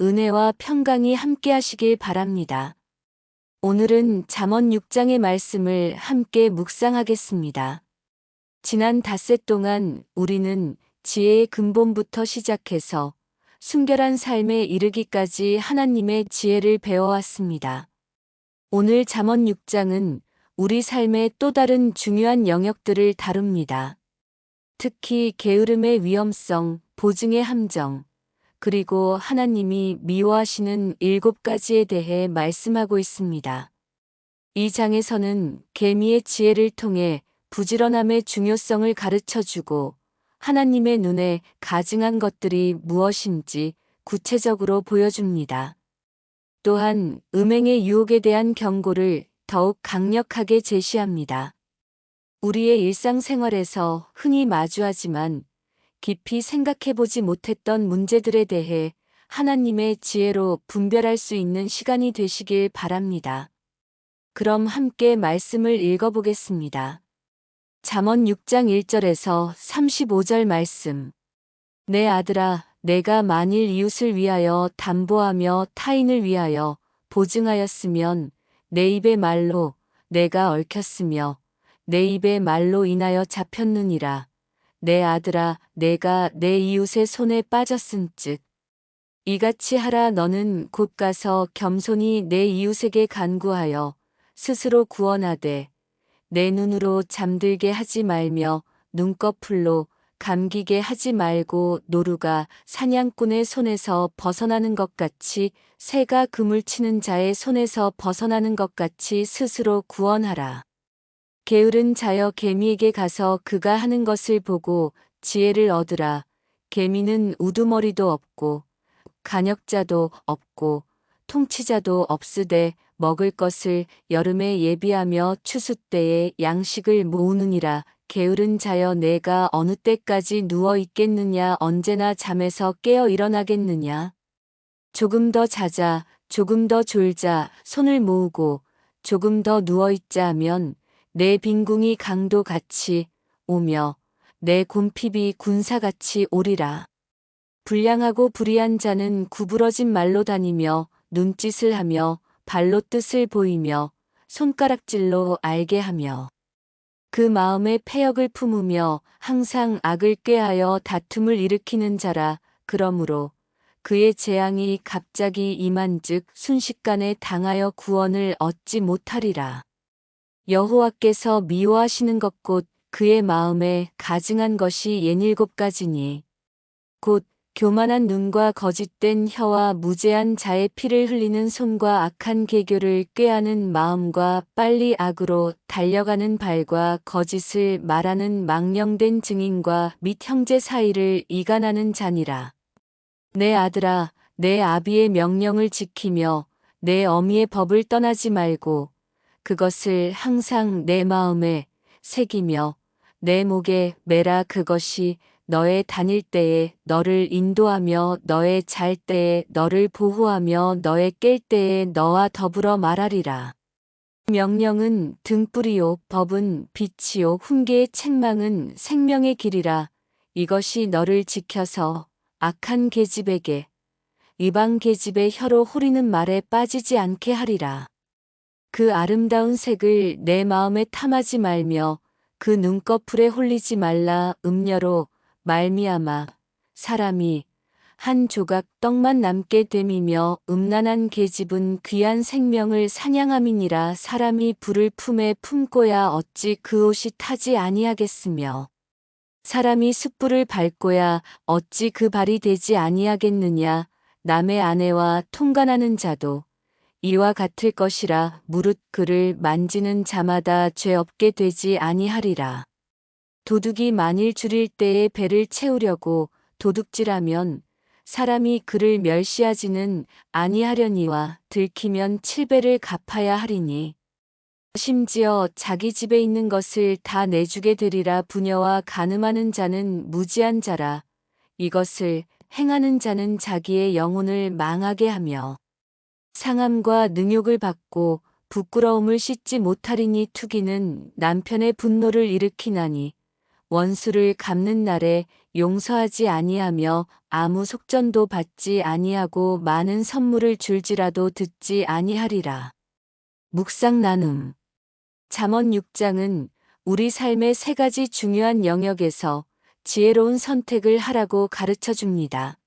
은혜와 평강이 함께하시길 바랍니다. 오늘은 잠언 6장의 말씀을 함께 묵상하겠습니다. 지난 닷새 동안 우리는 지혜의 근본부터 시작해서 순결한 삶에 이르기까지 하나님의 지혜를 배워왔습니다. 오늘 잠언 6장은 우리 삶의 또 다른 중요한 영역들을 다룹니다. 특히 게으름의 위험성, 보증의 함정, 그리고 하나님이 미워하시는 7가지에 대해 말씀하고 있습니다. 이 장에서는 계미의 지혜를 통해 부지런함의 중요성을 가르쳐주고 하나님의 눈에 가증한 것들이 무엇인지 구체적으로 보여줍니다. 또한 음행의 유혹에 대한 경고를 더욱 강력하게 제시합니다. 우리의 일상생활에서 흔히 마주하지만 깊이 생각해보지 못했던 문제들에 대해 하나님의 지혜로 분별할 수 있는 시간이 되시길 바랍니다. 그럼 함께 말씀을 읽어보겠습니다. 잠언 6장 1절에서 35절 말씀. 내 아들아, 내가 만일 이웃을 위하여 담보하며 타인을 위하여 보증하였으면 내 입의 말로 내가 얽혔으며 내 입의 말로 인하여 잡혔느니라. 내 아들아, 내가 내 이웃의 손에 빠졌은즉 이같이 하라. 너는 곧 가서 겸손히 내 이웃에게 간구하여 스스로 구원하되 내 눈으로 잠들게 하지 말며 눈꺼풀로 감기게 하지 말고 노루가 사냥꾼의 손에서 벗어나는 것 같이 새가 그물 치는 자의 손에서 벗어나는 것 같이 스스로 구원하라. 게으른 자여 개미에게 가서 그가 하는 것을 보고 지혜를 얻으라. 개미는 우두머리도 없고 간역자도 없고 통치자도 없으되 먹을 것을 여름에 예비하며 추수 때에 양식을 모으느니라. 게으른 자여 내가 어느 때까지 누워 있겠느냐. 언제나 잠에서 깨어 일어나겠느냐. 조금 더 자자, 조금 더 졸자, 손을 모으고 조금 더 누워 있자 하면 내 빈궁이 강도같이 오며 내 곰핍이 군사같이 오리라. 불량하고 불의한 자는 구부러진 말로 다니며 눈짓을 하며 발로 뜻을 보이며 손가락질로 알게 하며 그 마음에 패역을 품으며 항상 악을 꾀하여 다툼을 일으키는 자라. 그러므로 그의 재앙이 갑자기 임한즉 순식간에 당하여 구원을 얻지 못하리라. 여호와께서 미워하시는 것 곧 그의 마음에 가증한 것이 67가지니 곧 교만한 눈과 거짓된 혀와 무죄한 자의 피를 흘리는 손과 악한 계교를 꾀하는 마음과 빨리 악으로 달려가는 발과 거짓을 말하는 망령된 증인과 및 형제 사이를 이간하는 자니라. 내 아들아, 내 아비의 명령을 지키며 내 어미의 법을 떠나지 말고 그것을 항상 내 마음에 새기며 내 목에 매라. 그것이 너의 다닐 때에 너를 인도하며 너의 잘 때에 너를 보호하며 너의 깰 때에 너와 더불어 말하리라. 명령은 등불이요 법은 빛이요 훈계의 책망은 생명의 길이라. 이것이 너를 지켜서 악한 계집에게 이방 계집의 혀로 호리는 말에 빠지지 않게 하리라. 그 아름다운 색을 내 마음에 탐하지 말며 그 눈꺼풀에 홀리지 말라. 음녀로 말미암아 사람이 한 조각 떡만 남게 됨이며 음란한 계집은 귀한 생명을 사냥함이니라. 사람이 불을 품에 품고야 어찌 그 옷이 타지 아니하겠으며 사람이 숯불을 밟고야 어찌 그 발이 되지 아니하겠느냐. 남의 아내와 통간하는 자도 이와 같을 것이라. 무릇 그를 만지는 자마다 죄 없게 되지 아니하리라. 도둑이 만일 줄일 때에 배를 채우려고 도둑질하면 사람이 그를 멸시하지는 아니하려니와 들키면 7배를 갚아야 하리니 심지어 자기 집에 있는 것을 다 내주게 되리라. 부녀와 간음하는 자는 무지한 자라. 이것을 행하는 자는 자기의 영혼을 망하게 하며 상함과 능욕을 받고 부끄러움을 씻지 못하리니 투기는 남편의 분노를 일으키나니 원수를 갚는 날에 용서하지 아니하며 아무 속전도 받지 아니하고 많은 선물을 줄지라도 듣지 아니하리라. 묵상 나눔. 잠언 6장은 우리 삶의 세 가지 중요한 영역에서 지혜로운 선택을 하라고 가르쳐 줍니다.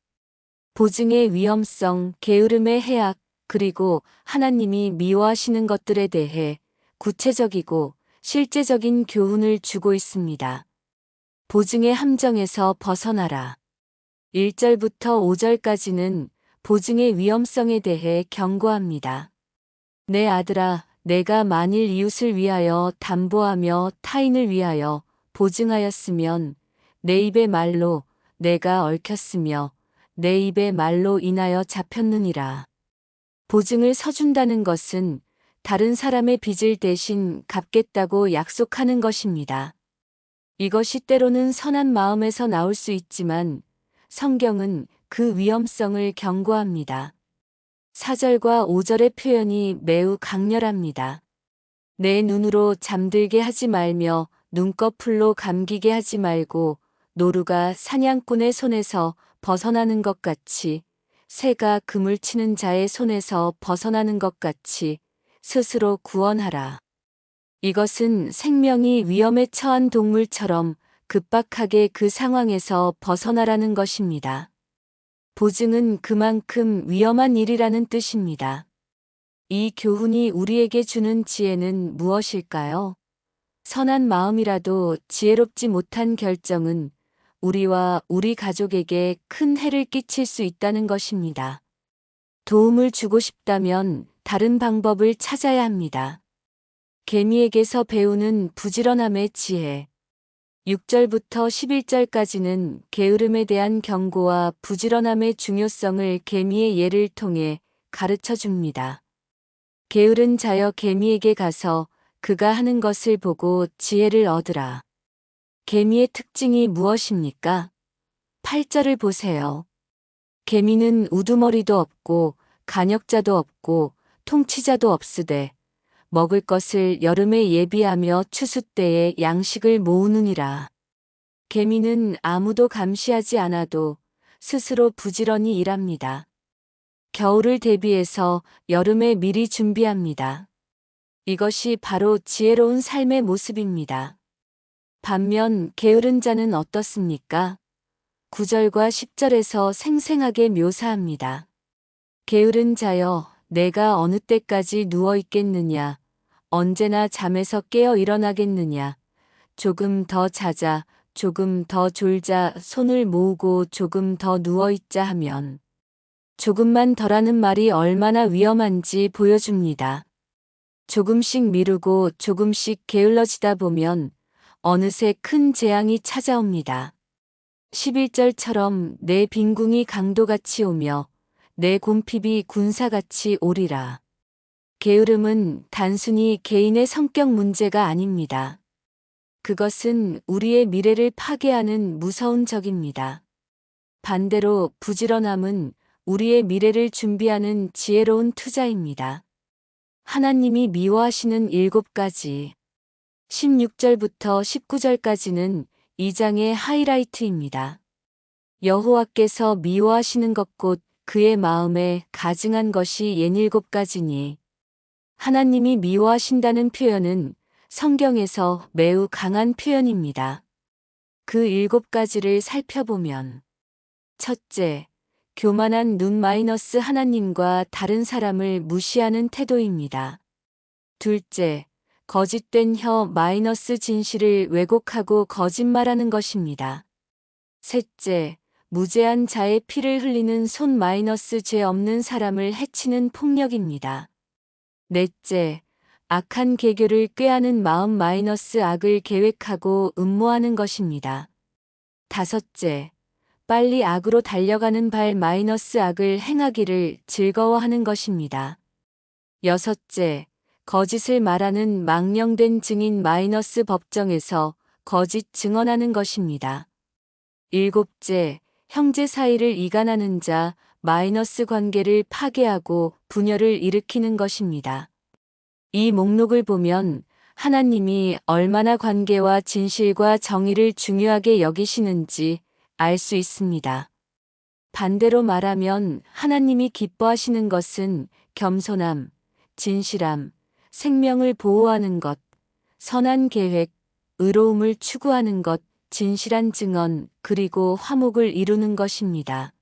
보증의 위험성, 게으름의 해악, 그리고 하나님이 미워하시는 것들에 대해 구체적이고 실제적인 교훈을 주고 있습니다. 보증의 함정에서 벗어나라. 1절부터 5절까지는 보증의 위험성에 대해 경고합니다. 내 아들아, 내가 만일 이웃을 위하여 담보하며 타인을 위하여 보증하였으면 내 입의 말로 내가 얽혔으며 내 입의 말로 인하여 잡혔느니라. 보증을 서준다는 것은 다른 사람의 빚을 대신 갚겠다고 약속하는 것입니다. 이것이 때로는 선한 마음에서 나올 수 있지만 성경은 그 위험성을 경고합니다. 4절과 5절의 표현이 매우 강렬합니다. 내 눈으로 잠들게 하지 말며 눈꺼풀로 감기게 하지 말고 노루가 사냥꾼의 손에서 벗어나는 것 같이 새가 그물 치는 자의 손에서 벗어나는 것 같이 스스로 구원하라. 이것은 생명이 위험에 처한 동물처럼 급박하게 그 상황에서 벗어나라는 것입니다. 보증은 그만큼 위험한 일이라는 뜻입니다. 이 교훈이 우리에게 주는 지혜는 무엇일까요? 선한 마음이라도 지혜롭지 못한 결정은 우리와 우리 가족에게 큰 해를 끼칠 수 있다는 것입니다. 도움을 주고 싶다면 다른 방법을 찾아야 합니다. 개미에게서 배우는 부지런함의 지혜. 6절부터 11절까지는 게으름에 대한 경고와 부지런함의 중요성을 개미의 예를 통해 가르쳐 줍니다. 게으른 자여 개미에게 가서 그가 하는 것을 보고 지혜를 얻으라. 개미의 특징이 무엇입니까? 8절을 보세요. 개미는 우두머리도 없고 간역자도 없고 통치자도 없으되 먹을 것을 여름에 예비하며 추수 때에 양식을 모으느니라. 개미는 아무도 감시하지 않아도 스스로 부지런히 일합니다. 겨울을 대비해서 여름에 미리 준비합니다. 이것이 바로 지혜로운 삶의 모습입니다. 반면 게으른 자는 어떻습니까? 9절과 10절에서 생생하게 묘사합니다. 게으른 자여, 내가 어느 때까지 누워 있겠느냐? 언제나 잠에서 깨어 일어나겠느냐? 조금 더 자자, 조금 더 졸자, 손을 모으고 조금 더 누워있자 하면 조금만 더라는 말이 얼마나 위험한지 보여줍니다. 조금씩 미루고 조금씩 게을러지다 보면 어느새 큰 재앙이 찾아옵니다. 11절처럼 내 빈궁이 강도같이 오며 내 곰핍이 군사같이 오리라. 게으름은 단순히 개인의 성격 문제가 아닙니다. 그것은 우리의 미래를 파괴하는 무서운 적입니다. 반대로 부지런함은 우리의 미래를 준비하는 지혜로운 투자입니다. 하나님이 미워하시는 7가지. 16절부터 19절까지는 이 장의 하이라이트입니다. 여호와께서 미워하시는 것 곧 그의 마음에 가증한 것이 옌 7가지니. 하나님이 미워하신다는 표현은 성경에서 매우 강한 표현입니다. 그 7가지를 살펴보면 첫째, 교만한 눈 마이너스 하나님과 다른 사람을 무시하는 태도입니다. 둘째, 거짓된 혀 마이너스 진실을 왜곡하고 거짓말하는 것입니다. 셋째, 무죄한 자의 피를 흘리는 손 마이너스 죄 없는 사람을 해치는 폭력입니다. 넷째, 악한 계교를 꾀하는 마음 마이너스 악을 계획하고 음모하는 것입니다. 다섯째, 빨리 악으로 달려가는 발 마이너스 악을 행하기를 즐거워하는 것입니다. 여섯째, 거짓을 말하는 망령된 증인 마이너스 법정에서 거짓 증언하는 것입니다. 일곱째, 형제 사이를 이간하는 자 마이너스 관계를 파괴하고 분열을 일으키는 것입니다. 이 목록을 보면 하나님이 얼마나 관계와 진실과 정의를 중요하게 여기시는지 알 수 있습니다. 반대로 말하면 하나님이 기뻐하시는 것은 겸손함, 진실함, 생명을 보호하는 것, 선한 계획, 의로움을 추구하는 것, 진실한 증언, 그리고 화목을 이루는 것입니다.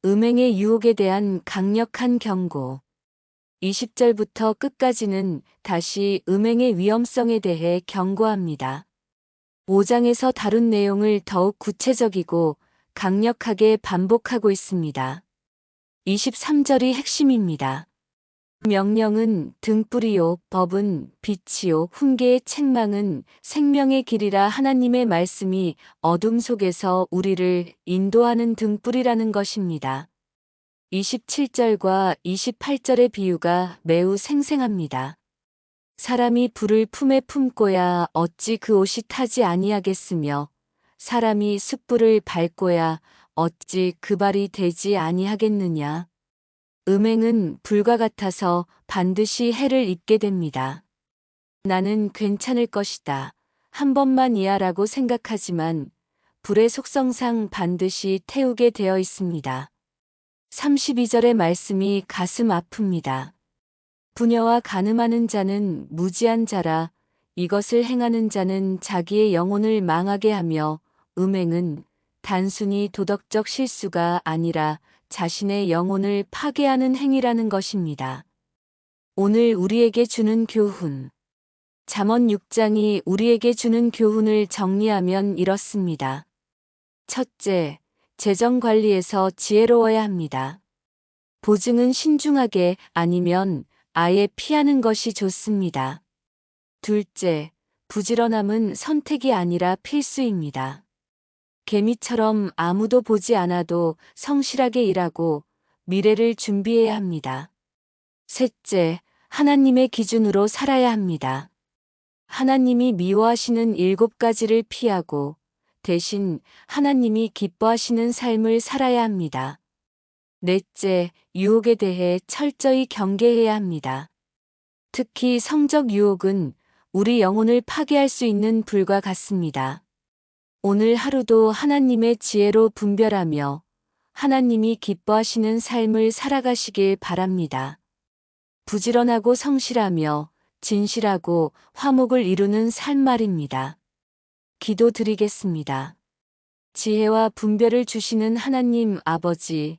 음행의 유혹에 대한 강력한 경고. 20절부터 끝까지는 다시 음행의 위험성에 대해 경고합니다. 5장에서 다룬 내용을 더욱 구체적이고 강력하게 반복하고 있습니다. 23절이 핵심입니다. 명령은 등불이요, 법은 빛이요, 훈계의 책망은 생명의 길이라. 하나님의 말씀이 어둠 속에서 우리를 인도하는 등불이라는 것입니다. 27절과 28절의 비유가 매우 생생합니다. 사람이 불을 품에 품고야 어찌 그 옷이 타지 아니하겠으며 사람이 숯불을 밟고야 어찌 그 발이 되지 아니하겠느냐. 음행은 불과 같아서 반드시 해를 입게 됩니다. 나는 괜찮을 것이다. 한 번만이야라고 생각하지만 불의 속성상 반드시 태우게 되어 있습니다. 32절의 말씀이 가슴 아픕니다. 부녀와 간음하는 자는 무지한 자라. 이것을 행하는 자는 자기의 영혼을 망하게 하며 음행은 단순히 도덕적 실수가 아니라 자신의 영혼을 파괴하는 행위라는 것입니다. 오늘 우리에게 주는 교훈. 잠언 6장이 우리에게 주는 교훈을 정리하면 이렇습니다. 첫째, 재정 관리에서 지혜로워야 합니다. 보증은 신중하게 아니면 아예 피하는 것이 좋습니다. 둘째, 부지런함은 선택이 아니라 필수입니다. 개미처럼 아무도 보지 않아도 성실하게 일하고 미래를 준비해야 합니다. 셋째, 하나님의 기준으로 살아야 합니다. 하나님이 미워하시는 7가지를 피하고 대신 하나님이 기뻐하시는 삶을 살아야 합니다. 넷째, 유혹에 대해 철저히 경계해야 합니다. 특히 성적 유혹은 우리 영혼을 파괴할 수 있는 불과 같습니다. 오늘 하루도 하나님의 지혜로 분별하며 하나님이 기뻐하시는 삶을 살아가시길 바랍니다. 부지런하고 성실하며 진실하고 화목을 이루는 삶 말입니다. 기도드리겠습니다. 지혜와 분별을 주시는 하나님 아버지,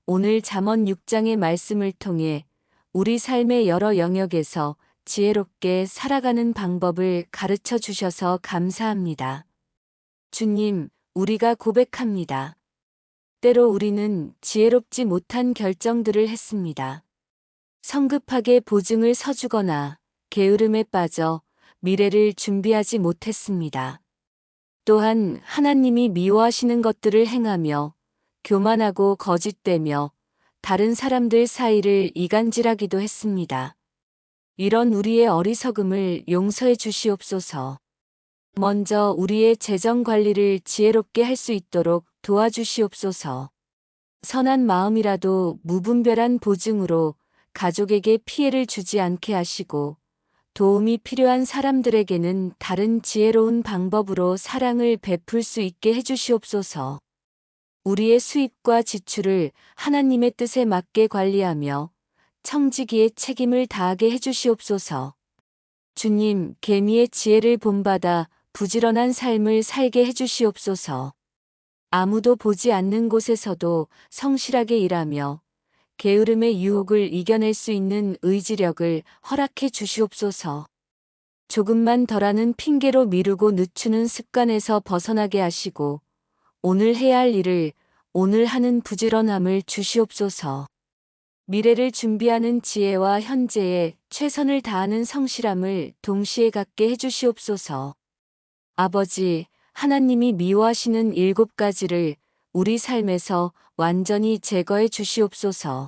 오늘 잠언 6장의 말씀을 통해 우리 삶의 여러 영역에서 지혜롭게 살아가는 방법을 가르쳐 주셔서 감사합니다. 주님, 우리가 고백합니다. 때로 우리는 지혜롭지 못한 결정들을 했습니다. 성급하게 보증을 서주거나 게으름에 빠져 미래를 준비하지 못했습니다. 또한 하나님이 미워하시는 것들을 행하며 교만하고 거짓되며 다른 사람들 사이를 이간질하기도 했습니다. 이런 우리의 어리석음을 용서해 주시옵소서. 먼저 우리의 재정 관리를 지혜롭게 할 수 있도록 도와주시옵소서. 선한 마음이라도 무분별한 보증으로 가족에게 피해를 주지 않게 하시고 도움이 필요한 사람들에게는 다른 지혜로운 방법으로 사랑을 베풀 수 있게 해주시옵소서. 우리의 수입과 지출을 하나님의 뜻에 맞게 관리하며 청지기의 책임을 다하게 해주시옵소서. 주님, 개미의 지혜를 본받아 부지런한 삶을 살게 해주시옵소서. 아무도 보지 않는 곳에서도 성실하게 일하며 게으름의 유혹을 이겨낼 수 있는 의지력을 허락해 주시옵소서. 조금만 덜하는 핑계로 미루고 늦추는 습관에서 벗어나게 하시고 오늘 해야 할 일을 오늘 하는 부지런함을 주시옵소서. 미래를 준비하는 지혜와 현재에 최선을 다하는 성실함을 동시에 갖게 해주시옵소서. 아버지, 하나님이 미워하시는 7가지를 우리 삶에서 완전히 제거해 주시옵소서.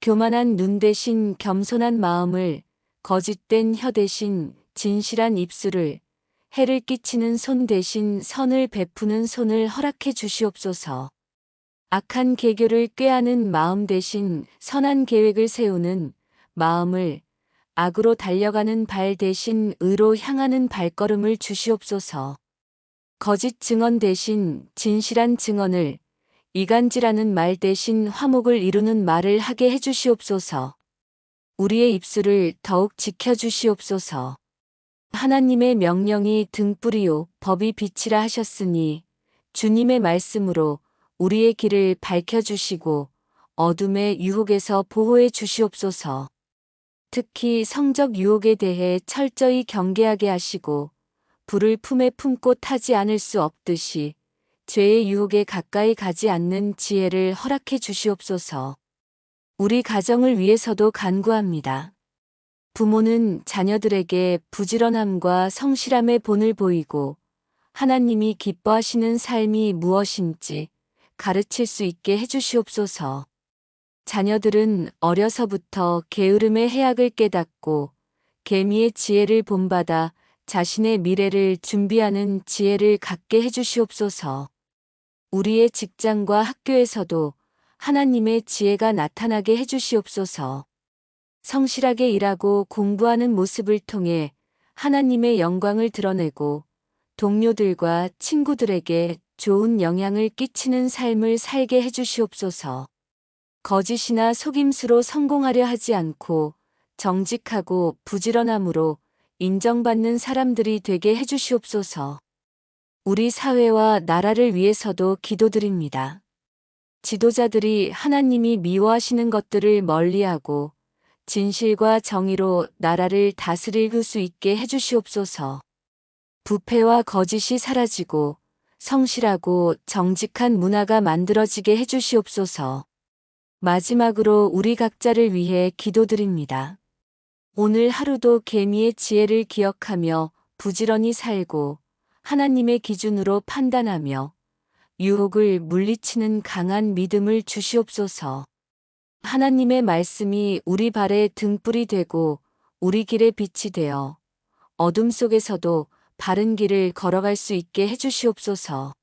교만한 눈 대신 겸손한 마음을, 거짓된 혀 대신 진실한 입술을, 해를 끼치는 손 대신 선을 베푸는 손을 허락해 주시옵소서. 악한 계교를 꾀하는 마음 대신 선한 계획을 세우는 마음을, 악으로 달려가는 발 대신 의로 향하는 발걸음을 주시옵소서. 거짓 증언 대신 진실한 증언을, 이간질하는 말 대신 화목을 이루는 말을 하게 해주시옵소서. 우리의 입술을 더욱 지켜주시옵소서. 하나님의 명령이 등불이요 법이 빛이라 하셨으니 주님의 말씀으로 우리의 길을 밝혀주시고 어둠의 유혹에서 보호해 주시옵소서. 특히 성적 유혹에 대해 철저히 경계하게 하시고 불을 품에 품고 타지 않을 수 없듯이 죄의 유혹에 가까이 가지 않는 지혜를 허락해 주시옵소서. 우리 가정을 위해서도 간구합니다. 부모는 자녀들에게 부지런함과 성실함의 본을 보이고 하나님이 기뻐하시는 삶이 무엇인지 가르칠 수 있게 해주시옵소서. 자녀들은 어려서부터 게으름의 해악을 깨닫고 계미의 지혜를 본받아 자신의 미래를 준비하는 지혜를 갖게 해주시옵소서. 우리의 직장과 학교에서도 하나님의 지혜가 나타나게 해주시옵소서. 성실하게 일하고 공부하는 모습을 통해 하나님의 영광을 드러내고 동료들과 친구들에게 좋은 영향을 끼치는 삶을 살게 해주시옵소서. 거짓이나 속임수로 성공하려 하지 않고 정직하고 부지런함으로 인정받는 사람들이 되게 해주시옵소서. 우리 사회와 나라를 위해서도 기도드립니다. 지도자들이 하나님이 미워하시는 것들을 멀리하고 진실과 정의로 나라를 다스릴 수 있게 해주시옵소서. 부패와 거짓이 사라지고 성실하고 정직한 문화가 만들어지게 해주시옵소서. 마지막으로 우리 각자를 위해 기도드립니다. 오늘 하루도 계미의 지혜를 기억하며 부지런히 살고 하나님의 기준으로 판단하며 유혹을 물리치는 강한 믿음을 주시옵소서. 하나님의 말씀이 우리 발의 등불이 되고 우리 길의 빛이 되어 어둠 속에서도 바른 길을 걸어갈 수 있게 해주시옵소서.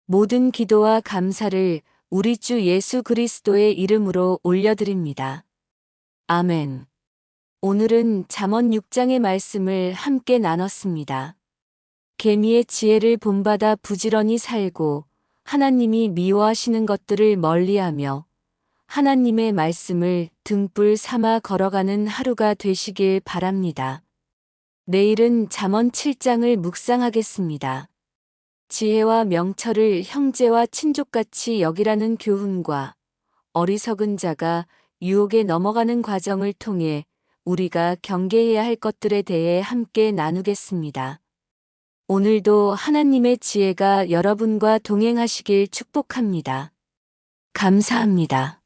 모든 기도와 감사를 우리 주 예수 그리스도의 이름으로 올려드립니다. 아멘. 오늘은 잠언 6장의 말씀을 함께 나눴습니다. 계미의 지혜를 본받아 부지런히 살고 하나님이 미워하시는 것들을 멀리하며 하나님의 말씀을 등불 삼아 걸어가는 하루가 되시길 바랍니다. 내일은 잠언 7장을 묵상하겠습니다. 지혜와 명철을 형제와 친족같이 여기라는 교훈과 어리석은 자가 유혹에 넘어가는 과정을 통해 우리가 경계해야 할 것들에 대해 함께 나누겠습니다. 오늘도 하나님의 지혜가 여러분과 동행하시길 축복합니다. 감사합니다.